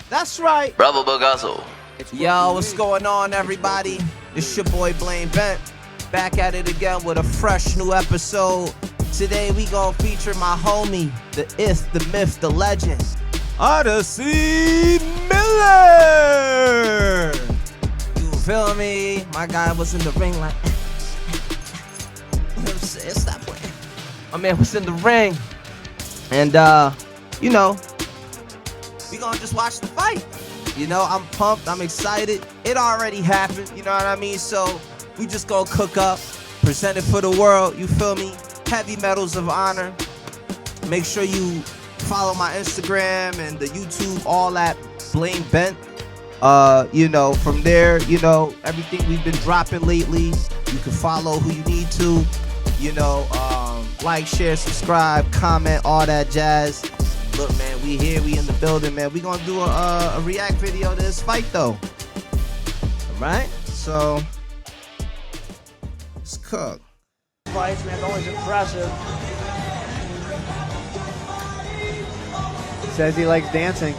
That's right. Bravo Bagazo. Yo, what's going on, everybody? It's your boy Blaine Bent, back at it again with a fresh new episode. Today we gonna feature my homie, the Ith, the myth, the legend, Oddisey Miller. You feel me? My guy was in the ring like, stop playing. My man was in the ring, and you know, we gonna just watch the fight. You know, I'm pumped, I'm excited. It already happened, you know what I mean? So we just gonna cook up, present it for the world, you feel me? Heavy medals of honor. Make sure you follow my Instagram and the YouTube, all at Blaine Bent. You know, from there, you know, everything we've been dropping lately, you can follow who you need to, you know, like, share, subscribe, comment, all that jazz. Look, man, we here, we in the building, man. We gonna do a react video to this fight, though. All right, so let's cook. Fights, man, always impressive. Says he likes dancing,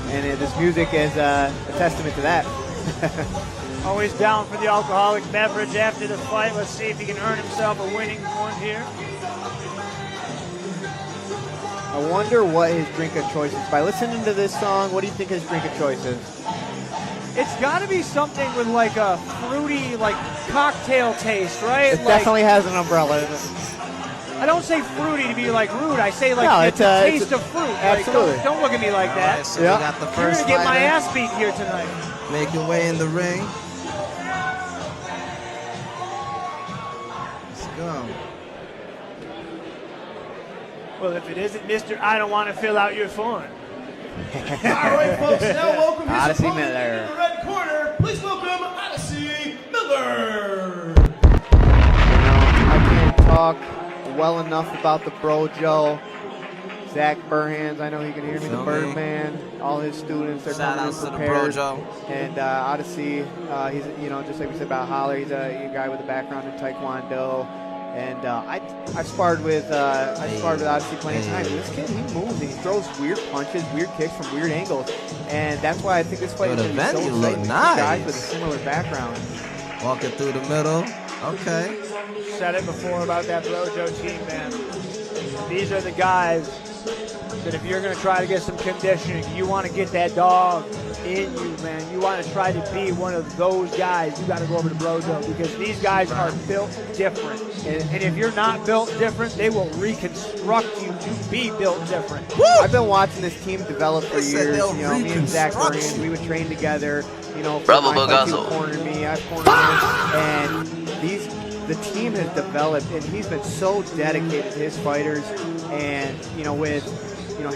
and this music is a testament to that. Always down for the alcoholic beverage after the fight. Let's see if he can earn himself a winning one here. I wonder what his drink of choice is. By listening to this song, what do you think his drink of choice is? It's got to be something with like a fruity, like cocktail taste, right? It definitely has an umbrella. I don't say fruity to be like rude. I say like No, it's a taste of fruit. Absolutely. Like, don't look at me like that. Right, so we got the You're first gonna get my fighter ass beat here tonight. making way in the ring. Let's go. Well, if it isn't Mr. I don't want to fill out your form. All right, folks, now welcome his Oddisey opponent Miller. in the red corner. Please welcome Oddisey Miller. I can't talk well enough about the Bro Joe, Zach Burhans. I know he can hear me, the Birdman, all his students. They're Shout coming outs in to the Bro prepared. Joe. And Oddisey, he's, you know, just like we said about Holler, he's a guy with a background in Taekwondo. And I've sparred with Oddisey plenty of times. This kid, he moves and he throws weird punches, weird kicks from weird angles, and that's why I think this fight is going to be so venue exciting. look Guys nice. with a similar background. Walking through the middle. Okay. Said it before about that Brojo team, man. These are the guys that if you're going to try to get some conditioning, you want to get that dog in you, man. You want to try to be one of those guys, you got to go over to Brojo because these guys are built different. And if you're not built different, they will reconstruct you to be built different. Woo! I've been watching this team develop for years. You know, me and Zach Burhans, we would train together. You know, Bravo he would Bagazo. corner me, I've cornered him, and the team has developed, and he's been so dedicated to his fighters. And you know, with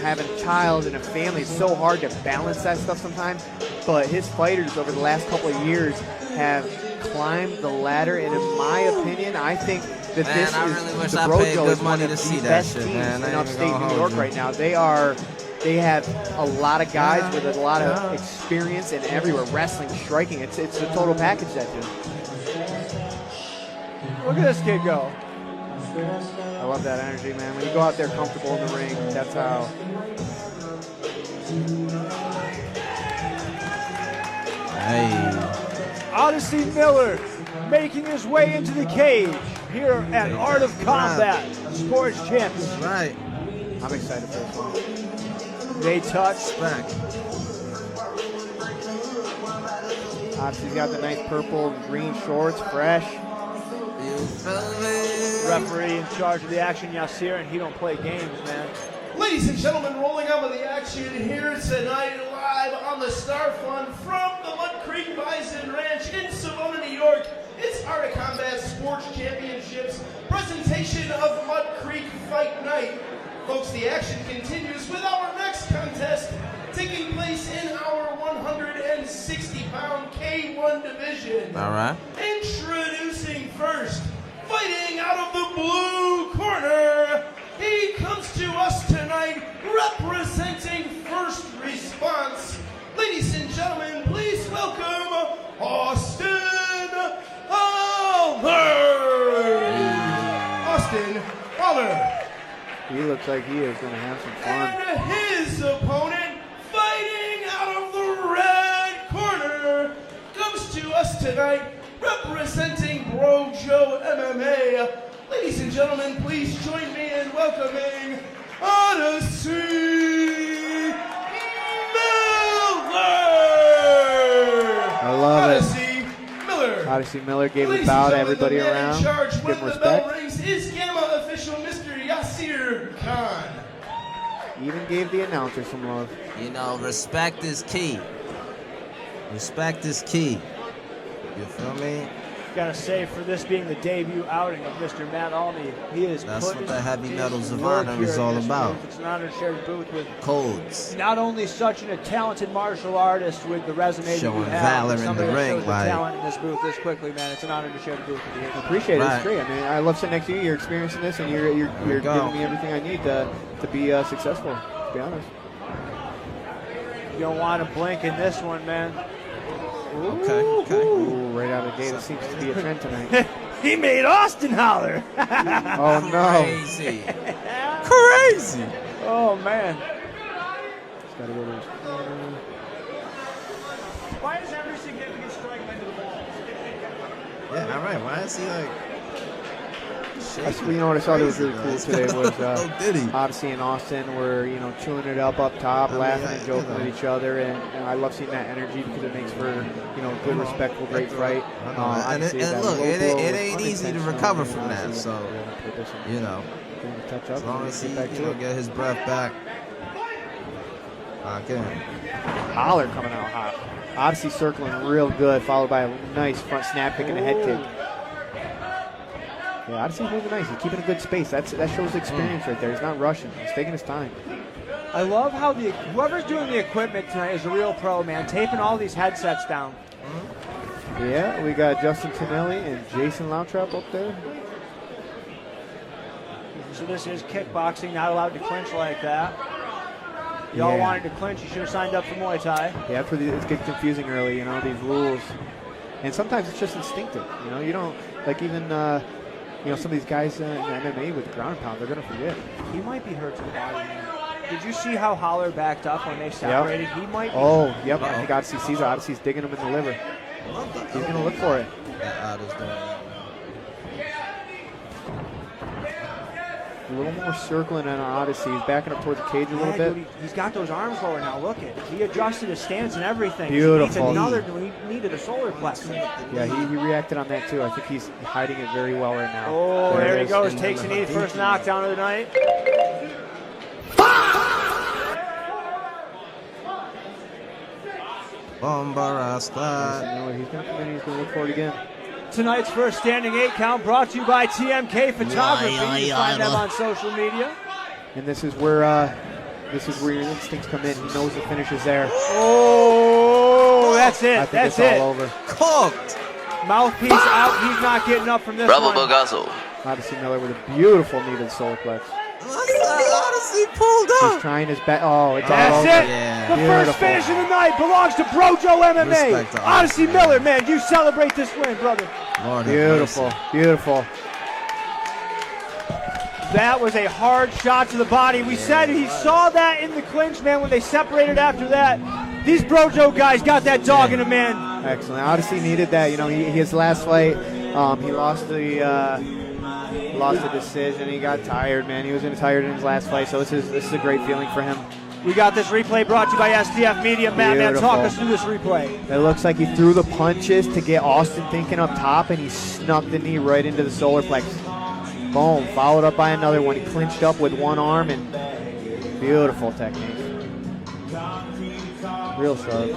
having a child and a family, it's so hard to balance that stuff sometimes. But his fighters over the last couple of years have climbed the ladder, and in my opinion, I think that Man, this I is really wish the I Brojo paid good is one money of to the see that best shit, teams man. I in ain't upstate even gonna New York hold right you. now. They have a lot of guys with a lot of experience and everywhere, wrestling, striking. It's a total package, that dude. Look at this kid go. I love that energy, man. When you go out there comfortable in the ring, that's how. Hey. Oddisey Miller making his way into the cage here at Art of Combat, Sports Champions. Right. I'm excited for this one. They touch. Back. Obviously, he's got the nice purple and green shorts, fresh. You feel me? Referee in charge of the action, Yasir, and he don't play games, man. Ladies and gentlemen, rolling on with the action here tonight, live on the Star Fund from the Mud Creek Bison Ranch in Savannah, New York. It's Art of Combat Sports Championships presentation of Mud Creek Fight Night. Folks, the action continues with our next contest taking place in our 160-pound K1 division. All right. Introducing first, fighting out of the blue corner, he comes to us tonight representing First Response. Ladies and gentlemen, please welcome Austin Waller. Austin Waller. He looks like he is going to have some fun. And his opponent, fighting out of us tonight, representing Brojo MMA. Ladies and gentlemen, please join me in welcoming Oddisey Miller. I love Oddisey Miller. Oddisey Miller gave Ladies a bow and to gentlemen, everybody the man around. in charge Give when him the bell respect. rings is Gamma official Mr. Yasir Khan. Even gave the announcer some love. You know, respect is key. Respect is key. You feel me? Gotta say, for this being the debut outing of Mr. Matt Alney, he is That's putting what the Heavy his Medals of work Honor here is in all this about. booth. It's an honor to share the booth with Codes. not only such a talented martial artist with the resume that you Showing have, valor but in somebody the that ring, shows the like- talent in this booth this quickly, man. It's an honor to share the booth with you. I appreciate it. Right. It's great. I mean, I love sitting next to you. You're experiencing this, and you're we go. giving me everything I need to be successful. To be honest. You don't want to blink in this one, man. Okay, okay. Ooh, right out of the gate. It seems to be a trend tonight. He made Austin holler. Oh no! Crazy. Crazy. Oh, man. Just gotta go to his corner. Why is every significant strike led to the balls? Yeah, all right. Why is he like... You know what I saw that was really cool today was Oh, did he? Oddisey and Austin were, chewing it up top, I mean, laughing yeah, and joking you know. with each other, and I love seeing that energy because it makes for, good, respectful, great fight. I know. And Obviously, and that look, low it blow ain't was easy to unintentional, recover and from that, Oddisey so, put this in, you know, doing the touch up as long and as he, get back to it. get his breath back. Again. Holler coming out hot. Oddisey circling real good, followed by a nice front snap kick and a head kick. Yeah, Oddisey's moving nice. He's keeping a good space. That shows experience right there. He's not rushing. He's taking his time. I love how whoever's doing the equipment tonight is a real pro, man. Taping all these headsets down. Yeah, we got Justin Tonelli and Jason Lautrap up there. So this is kickboxing, not allowed to clinch like that. Y'all Yeah. wanted to clinch, you should have signed up for Muay Thai. Yeah, that's where it gets confusing early, these rules. And sometimes it's just instinctive, you don't, like even, some of these guys in MMA with ground and pound, they're going to forget. He might be hurt to the body, man. Did you see how Holler backed up when they separated? He might be. Oh, yep, I think Oddisey sees it. Odyssey's digging him in the liver. He's going to look for it. That Odd is doing that. A little more circling on Oddisey. He's backing up towards the cage a little bit. Dude, he's got those arms lower now. Look at he adjusted his stance and everything. Beautiful. He needed a solar plex. Yeah, he reacted on that too. I think he's hiding it very well right now. Oh, there he it is. goes. Takes a knee. First knockdown of the night. Bombara He's squad. going to come in. He's going to look for it again. Tonight's first standing 8 count brought to you by TMK Photography. Yeah, You can find them on social media. And this is where your instincts come in. He knows the finish is there. Oh, that's I it. think That's it's it. all over. Cooked. Mouthpiece out. He's not getting up from this one. Oddisey Miller with a beautiful knee to the solar plex. Odyssey pulled He's up. trying his best. Oh, it's all That's over. it. Yeah. The first Beautiful. finish of the night belongs to Brojo MMA. Respect to Oddisey Oddisey, Miller, man, you celebrate this win, brother. Lord have Beautiful, mercy. beautiful. That was a hard shot to the body. We said he saw that in the clinch, man, when they separated after that. These Brojo guys got that dog in a man. Excellent. Oddisey needed that. His last fight, he lost the decision. He got tired, man. He was tired in his last fight, so this is a great feeling for him. We got this replay brought to you by STF Media. Matt, Beautiful. talk us through this replay. It looks like he threw the punches to get Austin thinking up top, and he snuck the knee right into the solar plex. Boom. Followed up by another one. He clinched up with one arm, and beautiful technique. Real sharp.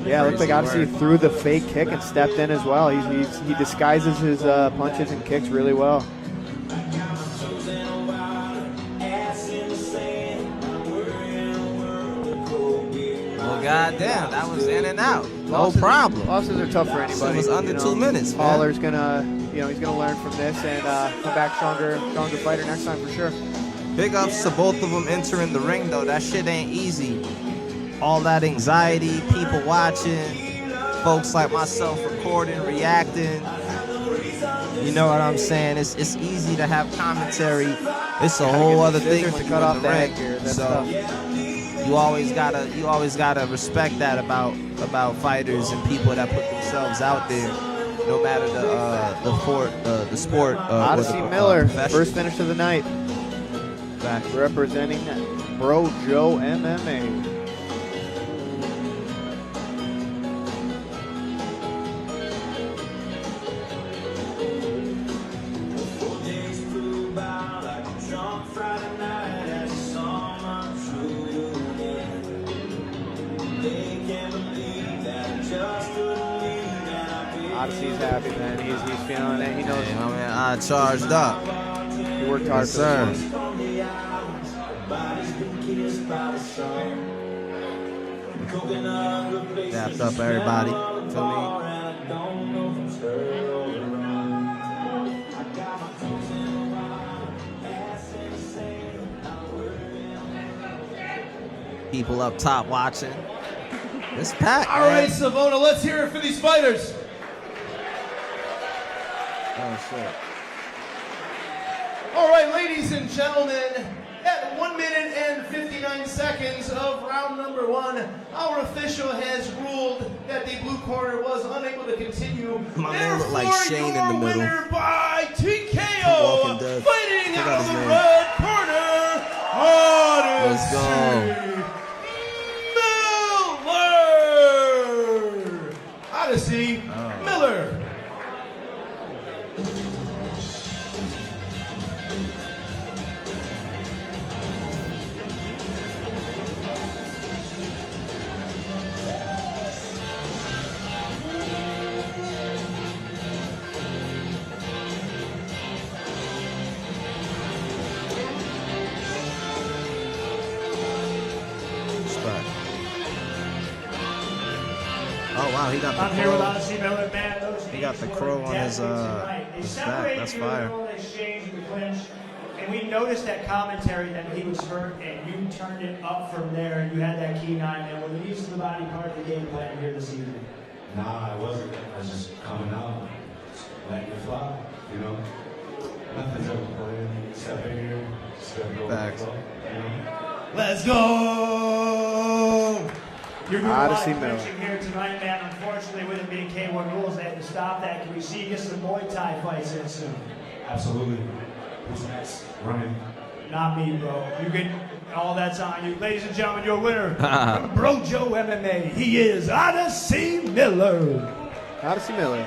Yeah, it looks like Oddisey threw the fake kick and stepped in as well. He disguises his punches and kicks really well. Well, goddamn, that was in and out. No problem. Losses are tough for It anybody. was under 2 minutes, man. Haller's gonna, he's gonna learn from this and come back stronger fighter next time for sure. Big ups to both of them entering the ring, though. That shit ain't easy. All that anxiety, people watching, folks like myself recording, reacting. You know what I'm saying? It's easy to have commentary. It's a whole other thing when to you're cut in off the the ring. head here. That's So, tough. You always gotta respect that about fighters and people that put themselves out there, no matter the sport. Oddisey Miller, profession. first finish of the night, Back. representing Bro Joe MMA. Oddisey's happy, man. He's feeling it. He knows. Yeah, man, I charged up. He worked hard Yes, for this sir. one. Dapped up everybody. Feel me? People up top watching. It's packed. All right, Savona, let's hear it for these fighters. Oh shit. All right, ladies and gentlemen, at 1 minute and 59 seconds of round number 1, our official has ruled that the blue corner was unable to continue. My man look like Therefore, Shane in your the middle. winner by Walking TKO, Dead. fighting Check out out of his the name. red corner, Let's go. Oddisey Miller. Respect. Oh wow, he got the I'm here with crow. Oddisey Miller, man. Those He got the knees crow were on his, definitely tonight. They his back. separated That's you in fire. the middle of the exchange in the clinch, and we noticed that commentary that he was hurt, and you turned it up from there, and you had that key 9, and were the knees to the body part of the game plan here this evening? Nah, I wasn't. I was just coming out, letting it fly, you know? Nothing's ever planned. Step in here, step over the Facts. floor, you know? Let's go! You're doing a lot Oddisey of Miller. clinching here tonight, man. Unfortunately, with it being K1 rules, they had to stop that. Can we see you get some Muay Thai fights in soon? Absolutely. Who's next? Running. Not me, bro. You get all that's on you. Ladies and gentlemen, your winner, from Bro Joe MMA. He is Oddisey Miller. Oddisey Miller.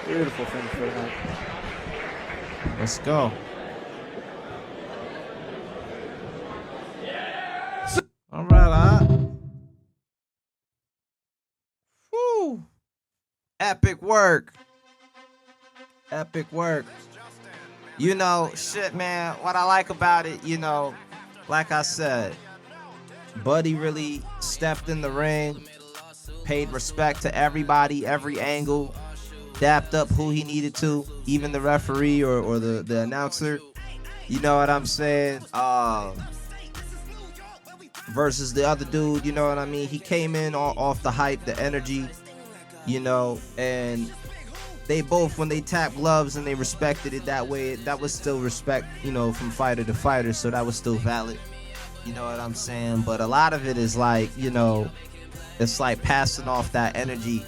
Beautiful finish for the night. Let's go. All right, Woo. Epic work. Epic work. You know, shit, man, what I like about it, you know, like I said, Buddy really stepped in the ring, paid respect to everybody, every angle, dapped up who he needed to, even the referee or the announcer. You know what I'm saying? Versus the other dude, you know what I mean? He came in off the hype, the energy, you know, and they both, when they tapped gloves and they respected it that way, that was still respect, you know, from fighter to fighter, so that was still valid. You know what I'm saying? But a lot of it is like, you know, it's like passing off that energy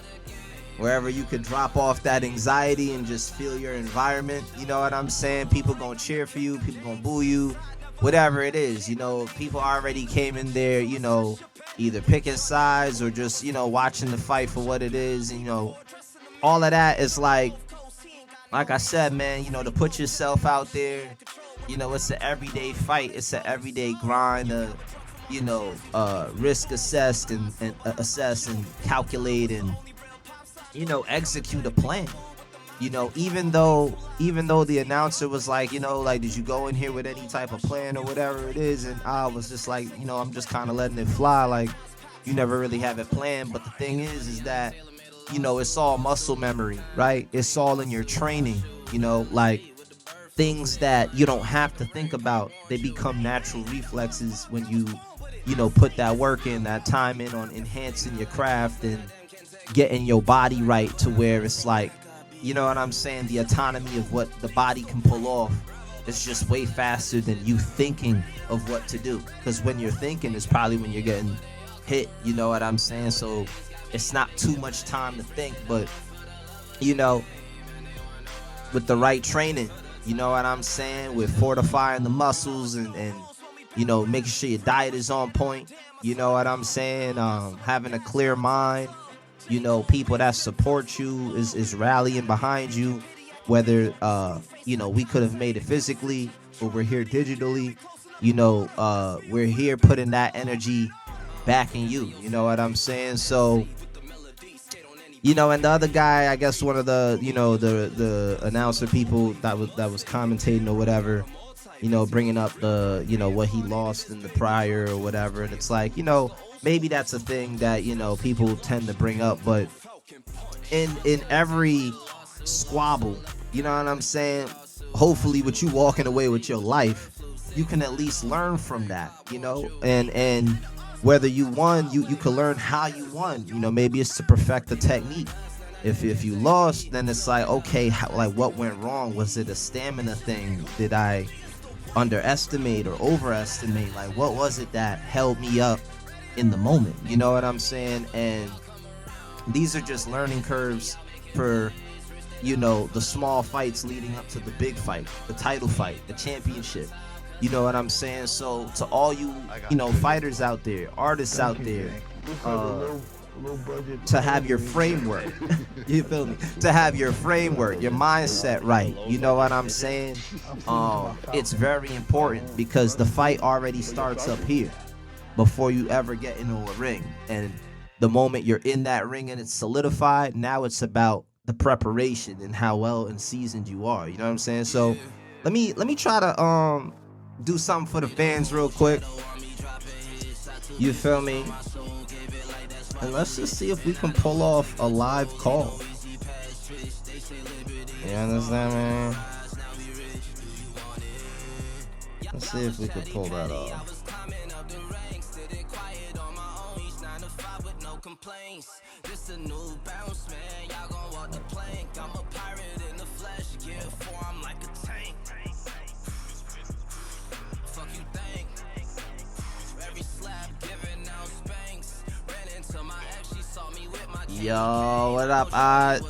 wherever you could drop off that anxiety and just feel your environment. You know what I'm saying? People gonna cheer for you, people gonna boo you, whatever it is. You know, people already came in there, you know, either picking sides or just, you know, watching the fight for what it is. And, you know, all of that is like I said, man, you know, to put yourself out there, you know, it's an everyday fight. It's an everyday grind, you know, risk assessed and assess and calculate and, you know, execute a plan. You know, even though the announcer was like, you know, like, did you go in here with any type of plan or whatever it is? And I was just like, you know, I'm just kind of letting it fly. Like, you never really have it planned. But the thing is that, you know, it's all muscle memory, right? It's all in your training, you know, like things that you don't have to think about. They become natural reflexes when you know, put that work in, that time in on enhancing your craft and getting your body right to where it's like, you know what I'm saying, the autonomy of what the body can pull off it's just way faster than you thinking of what to do. Because when you're thinking is probably when you're getting hit, you know what I'm saying? So it's not too much time to think, but you know, with the right training, you know what I'm saying? With fortifying the muscles and you know, making sure your diet is on point, you know what I'm saying? Having a clear mind, you know, people that support you is rallying behind you, whether you know, we could have made it physically or we're here digitally, you know, we're here putting that energy back in you, you know what I'm saying? So, you know, and the other guy, I guess one of the, you know, the announcer people that was commentating or whatever, you know, bringing up the, you know, what he lost in the prior or whatever, and it's like, you know, maybe that's a thing that, you know, people tend to bring up, but in every squabble, you know what I'm saying, hopefully with you walking away with your life, you can at least learn from that, you know, and whether you won, you can learn how you won, you know, maybe it's to perfect the technique. If you lost, then it's like, okay, like what went wrong? Was it a stamina thing? Did I underestimate or overestimate? Like, what was it that held me up in the moment? You know what I'm saying? And these are just learning curves for, you know, the small fights leading up to the big fight, the title fight, the championship. You know what I'm saying? So to all you, you know, fighters out there, artists out there, to have your framework, you feel me? To have your framework, your mindset right. You know what I'm saying? It's very important because the fight already starts up here before you ever get into a ring. And the moment you're in that ring and it's solidified, now it's about the preparation and how well and seasoned you are. You know what I'm saying? So let me try to do something for the fans real quick. You feel me? And let's just see if we can pull off a live call. You understand, man? Let's see if we can pull that off. Yo, what up, Odd?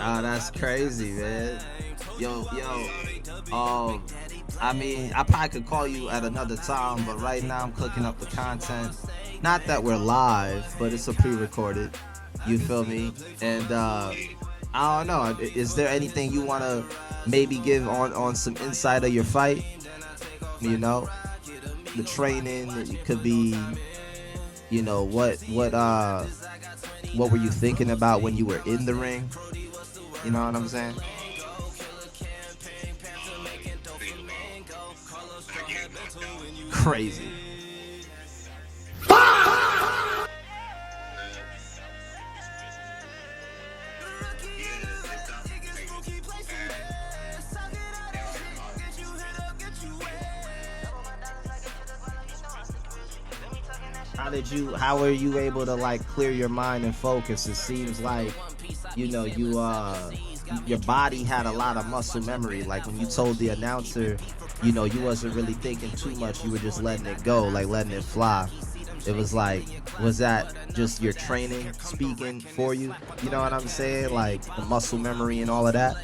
Oh, that's crazy, man. Yo, I mean, I probably could call you at another time, but right now I'm cooking up the content. Not that we're live, but it's a pre-recorded. You feel me? And I don't know. Is there anything you want to maybe give on some insight of your fight? You know, the training. It could be, you know, what were you thinking about when you were in the ring? You know what I'm saying? Crazy. How were you able to like clear your mind and focus? It seems like, you know, your body had a lot of muscle memory. Like when you told the announcer, you know, you wasn't really thinking too much, you were just letting it go, like letting it fly. It was like, was that just your training speaking for you? You know what I'm saying? Like the muscle memory and all of that?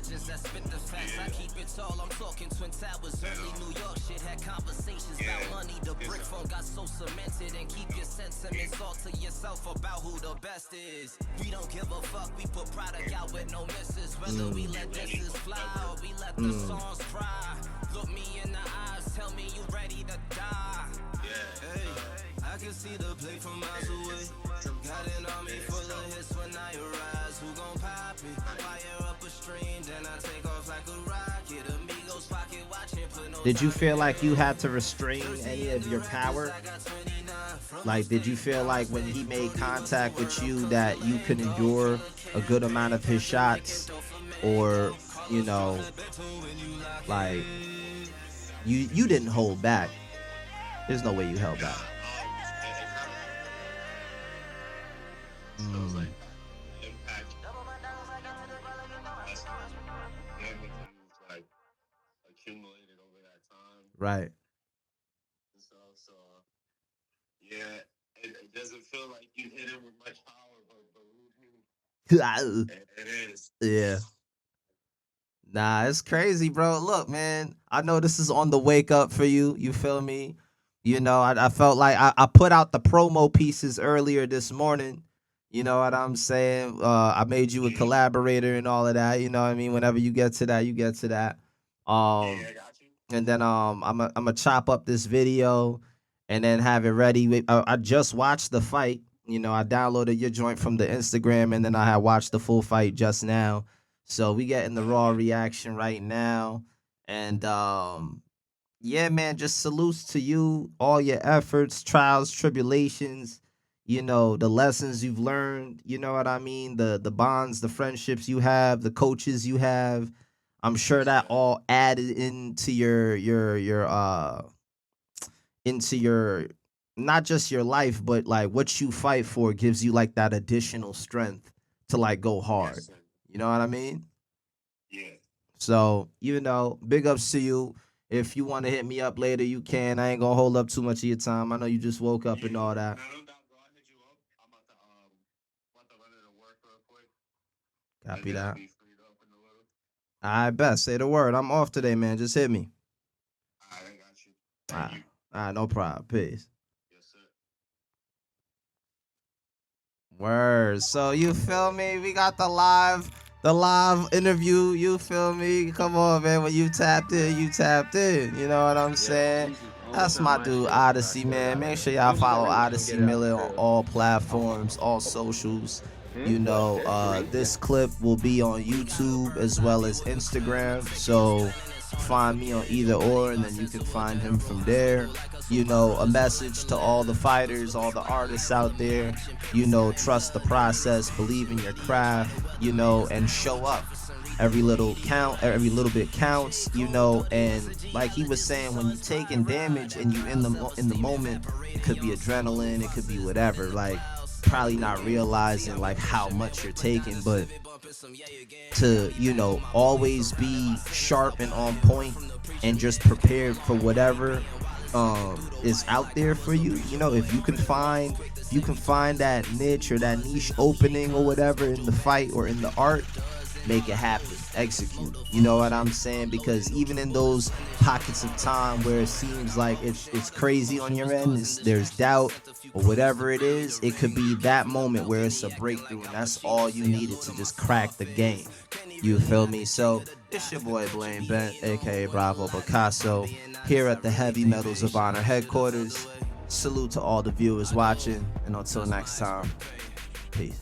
I can see the play from miles away. Got an army full of hits when I arise. Who gon' pop it? Fire up a stream, then I take off like a rocket. Amigos pocket watching. Did you feel like you had to restrain any of your power? Like, did you feel like when he made contact with you that you could endure a good amount of his shots? Or, you know, like, you didn't hold back. There's no way you held back. Right. So yeah, it doesn't feel like you hit it with much power, but it is. Yeah. Nah, it's crazy, bro. Look, man, I know this is on the wake up for you. You feel me? You know, I felt like I put out the promo pieces earlier this morning. You know what I'm saying? I made you a collaborator and all of that. You know what I mean? Whenever you get to that, you get to that. Yeah, I got you. And then I'm a chop up this video and then have it ready. I just watched the fight. You know, I downloaded your joint from the Instagram and then I had watched the full fight just now. So we getting the raw reaction right now. And yeah, man, just salutes to you, all your efforts, trials, tribulations, you know, the lessons you've learned, you know what I mean? The bonds, the friendships you have, the coaches you have. I'm sure that all added into into your not just your life, but like what you fight for gives you like that additional strength to like go hard. Yes, sir. You know what I mean? Yeah. So, you know, big ups to you. If you want to hit me up later, you can. I ain't gonna hold up too much of your time. I know you just woke up and all that. No, no doubt, bro. I'll hit you up. I'm about to run into work real quick. Copy And then I'll that. be freed up in a little. I bet. Say the word. I'm off today, man. Just hit me. All right, I got you. All Thank right. you. All right, no problem. Peace. Yes, sir. Word. So you feel me? We got the live interview. You feel me? Come on, man. When you tapped in, you tapped in. You know what I'm saying? That's my dude, Oddisey, man. Make sure y'all follow Oddisey Miller on all platforms, all socials. You know, this clip will be on YouTube as well as Instagram. So find me on either or, and then you can find him from there. You know, a message to all the fighters, all the artists out there. You know, trust the process, believe in your craft, you know, and show up. Every little bit counts, you know, and like he was saying, when you're taking damage and you in the moment, it could be adrenaline, it could be whatever, like probably not realizing like how much you're taking, but to, you know, always be sharp and on point and just prepared for whatever is out there for you. You know, if you can find that niche or that niche opening or whatever in the fight or in the art, make it happen, execute. You know what I'm saying? Because even in those pockets of time where it seems like it's crazy on your end, there's doubt or whatever it is, it could be that moment where it's a breakthrough, and that's all you needed to just crack the game. You feel me? So it's your boy BLANE Bent, aka Bravo Picasso, here at the Heavy Metals of Honor headquarters. Salute to all the viewers watching, and until next time, peace.